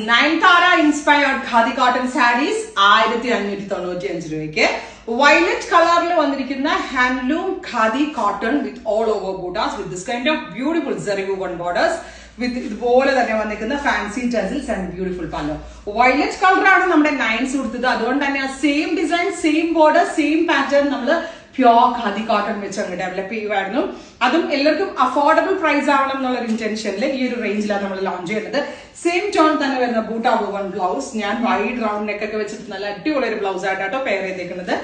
Nayanthara inspired khadi cotton sarees 1595 രൂപയ്ക്ക് violet കളറിൽ വന്നിരിക്കുന്ന handloom khadi cotton with all over butas with this kind of beautiful zari woven borders with ഇതുപോലെ തന്നെ വന്നിരിക്കുന്ന fancy tassels and beautiful pallu. Violet കളറാണ് നമ്മുടെ നയൻസ് കൊടുത്തത്. അതുകൊണ്ട് തന്നെ ആ same design, same border, same pattern നമ്മൾ പ്യോർ ഖാദി കോട്ടൺ വെച്ച് അങ്ങ് ഡെവലപ്പ് ചെയ്യുമായിരുന്നു. അതും എല്ലാവർക്കും അഫോർഡബിൾ പ്രൈസ് ആവണം എന്നുള്ള ഇന്റൻഷനിൽ ഈ ഒരു റേഞ്ചിലാണ് നമ്മൾ ലോഞ്ച് ചെയ്യുന്നത്. സെയിം ടോൺ തന്നെ വരുന്ന ബൂട്ടാ വോവൺ ബ്ലൗസ്. ഞാൻ വൈഡ് റൗണ്ട് നെക്ക് ഒക്കെ വെച്ചിട്ട് നല്ല അടിപൊളി ഒരു ബ്ലൗസ് ആയിട്ടോ പെയർ ചെയ്തേക്കുന്നത്.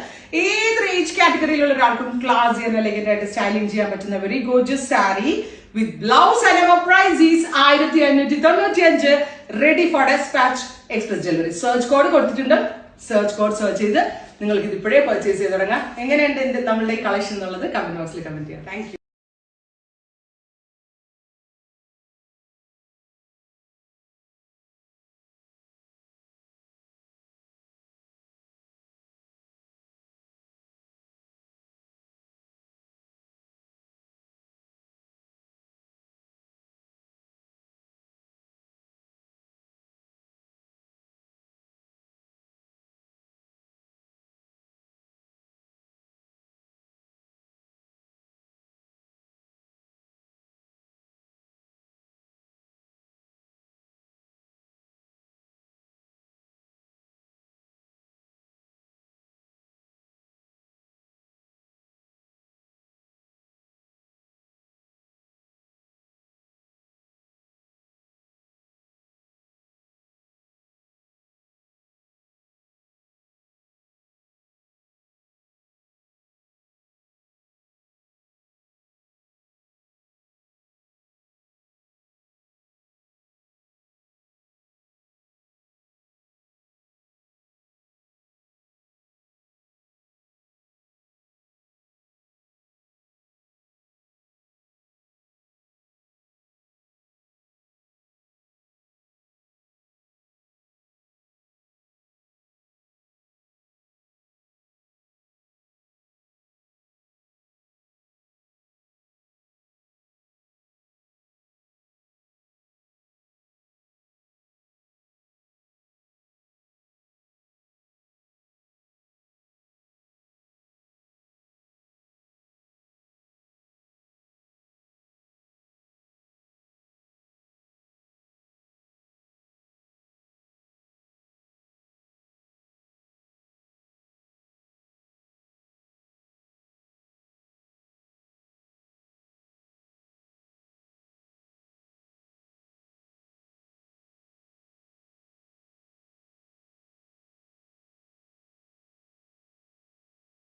ഏത് ഏജ് കാറ്റഗറിയിലുള്ള ഒരാൾക്കും ക്ലാസ് ചെയ്യാൻ അല്ലെങ്കിൽ ആയിട്ട് സ്റ്റൈലിംഗ് ചെയ്യാൻ പറ്റുന്ന very gorgeous sari with blouse and our price is 1595, ready for despatch express delivery. Search code കൊടുത്തിട്ടുണ്ട്. സെർച്ച് കോഡ് സെർച്ച് ചെയ്ത് നിങ്ങൾക്ക് ഇത് ഇപ്പോഴേ പർച്ചേസ് ചെയ്ത് തുടങ്ങാം. എങ്ങനെയുണ്ട് നമ്മളുടെ കളക്ഷൻ എന്നുള്ളത് കമന്റ് ബോക്സിൽ കമന്റ് ചെയ്യാം. Thank you.